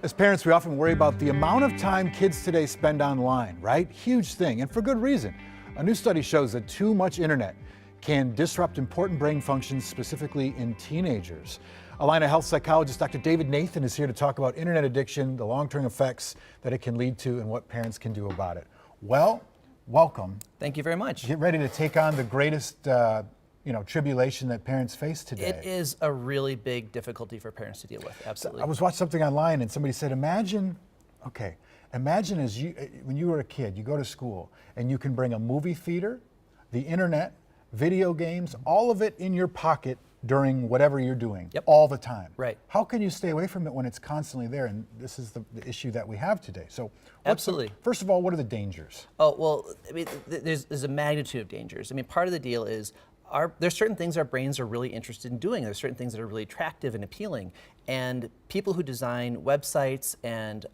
As parents, we often worry about the amount of time kids today spend online, right? Huge thing, and for good reason. A new study shows that too much internet can disrupt important brain functions, specifically in teenagers. Allina health psychologist Dr. David Nathan is here to talk about internet addiction, the long-term effects that it can lead to, and what parents can do about it. Well, welcome. Thank you very much. Get ready to take on the greatest tribulation that parents face today. It is a really big difficulty for parents to deal with, absolutely. I was watching something online and somebody said, imagine as when you were a kid, you go to school and you can bring a movie theater, the internet, video games, all of it in your pocket during whatever you're doing, all the time. Right. How can you stay away from it when it's constantly there? And this is the issue that we have today. So absolutely. First of all, what are the dangers? Oh, well, I mean, there's a magnitude of dangers. I mean, part of the deal is there's certain things our brains are really interested in doing. There's certain things that are really attractive and appealing. And people who design websites and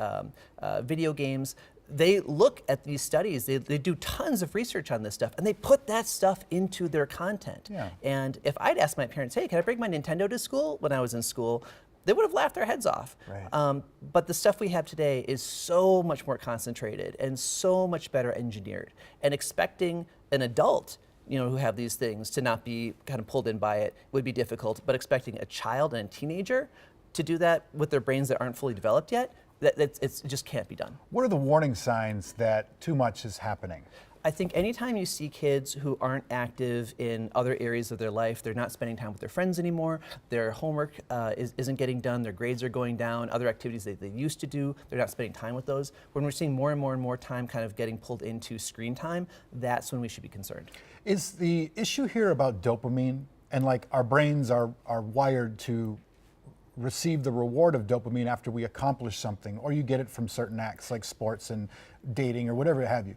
video games, they look at these studies, they do tons of research on this stuff, and they put that stuff into their content. Yeah. And if I'd asked my parents, hey, can I bring my Nintendo to school when I was in school, they would have laughed their heads off. Right. But the stuff we have today is so much more concentrated and so much better engineered. And expecting an adult who have these things to not be kind of pulled in by it would be difficult, but expecting a child and a teenager to do that with their brains that aren't fully developed yet, it just can't be done. What are the warning signs that too much is happening? I think anytime you see kids who aren't active in other areas of their life, they're not spending time with their friends anymore, their homework isn't getting done, their grades are going down, other activities that they used to do, they're not spending time with those. When we're seeing more and more and more time kind of getting pulled into screen time, that's when we should be concerned. Is the issue here about dopamine? And like our brains are wired to receive the reward of dopamine after we accomplish something, or you get it from certain acts like sports and dating or whatever have you.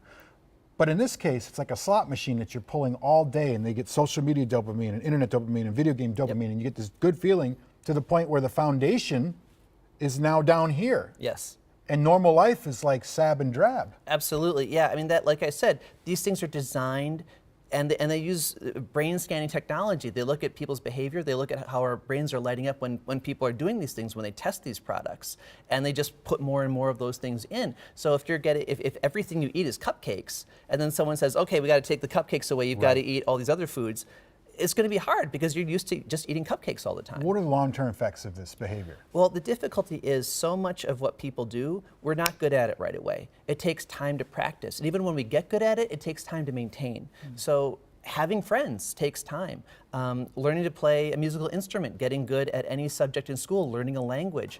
But in this case, it's like a slot machine that you're pulling all day, and they get social media dopamine and internet dopamine and video game dopamine, and you get this good feeling to the point where the foundation is now down here. Yes. And normal life is like sad and drab. Absolutely, yeah. I mean, like I said, these things are designed and they use brain scanning technology. They look at people's behavior, they look at how our brains are lighting up when people are doing these things, when they test these products, and they just put more and more of those things in. So if if everything you eat is cupcakes, and then someone says, okay, we got to take the cupcakes away, you've got to eat all these other foods, it's going to be hard because you're used to just eating cupcakes all the time. What are the long-term effects of this behavior? Well, the difficulty is so much of what people do, we're not good at it right away. It takes time to practice. And even when we get good at it, it takes time to maintain. So having friends takes time. Learning to play a musical instrument, getting good at any subject in school, learning a language.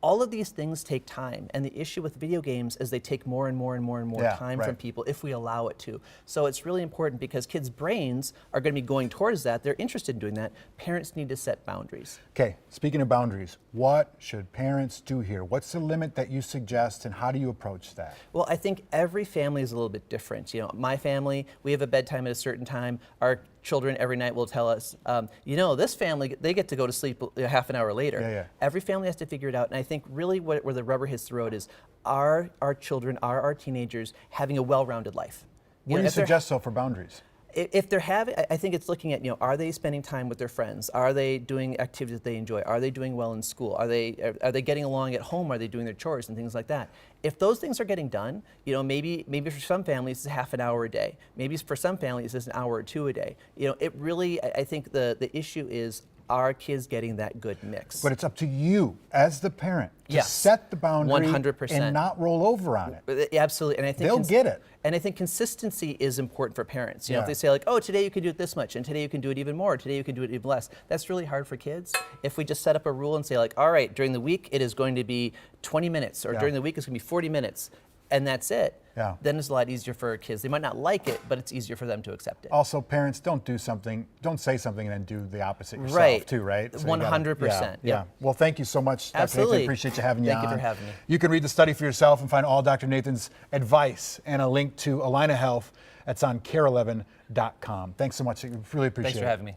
All of these things take time, and the issue with video games is they take more and more and more and more time from people if we allow it to. So it's really important because kids' brains are going to be going towards that. They're interested in doing that. Parents need to set boundaries. Okay, speaking of boundaries, what should parents do here? What's the limit that you suggest, and how do you approach that? Well, I think every family is a little bit different. My family, we have a bedtime at a certain time. Our children every night will tell us, this family, they get to go to sleep half an hour later. Yeah. Every family has to figure it out, and I think really where the rubber hits the road is, are our children, are our teenagers having a well-rounded life? What do you suggest for boundaries? If they're having, I think it's looking at, are they spending time with their friends? Are they doing activities that they enjoy? Are they doing well in school? Are they getting along at home? Are they doing their chores and things like that? If those things are getting done, maybe for some families it's half an hour a day. Maybe for some families it's an hour or two a day. It really, I think the issue is, are kids getting that good mix? But it's up to you as the parent to set the boundary 100%. And not roll over on it. Absolutely, and I think they'll get it. And I think consistency is important for parents. If they say like, oh, today you can do it this much, and today you can do it even more, today you can do it even less, that's really hard for kids. If we just set up a rule and say like, all right, during the week it is going to be 20 minutes, or during the week it's going to be 40 minutes, and that's it, then it's a lot easier for our kids. They might not like it, but it's easier for them to accept it. Also, parents, don't say something and then do the opposite yourself too, right? So 100%. Yeah. Well, thank you so much, Dr. Absolutely. Nathan. Appreciate you having you on. Thank you for having me. You can read the study for yourself and find all Dr. Nathan's advice and a link to Allina Health. That's on care11.com. Thanks so much. Really appreciate it. Thanks for having me.